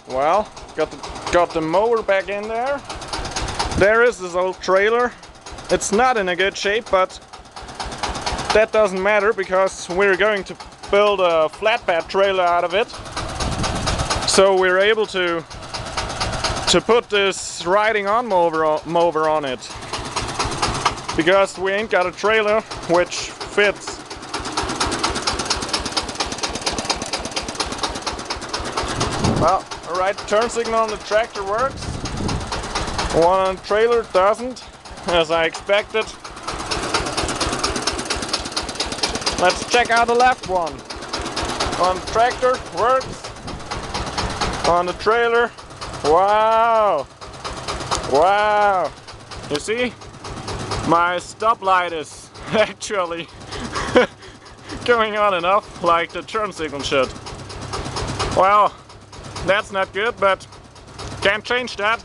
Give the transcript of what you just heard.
well, got the mower back in there. There is this old trailer. It's not in a good shape, but that doesn't matter because we're going to build a flatbed trailer out of it. So we're able to put this riding on mower on it. Because we ain't got a trailer which fits. Well, alright, turn signal on the tractor works. One on the trailer doesn't, as I expected. Let's check out the left one. On the tractor, works. On the trailer, wow! Wow! You see? My stoplight is actually going on and off like the turn signal should. Well, that's not good, but can't change that.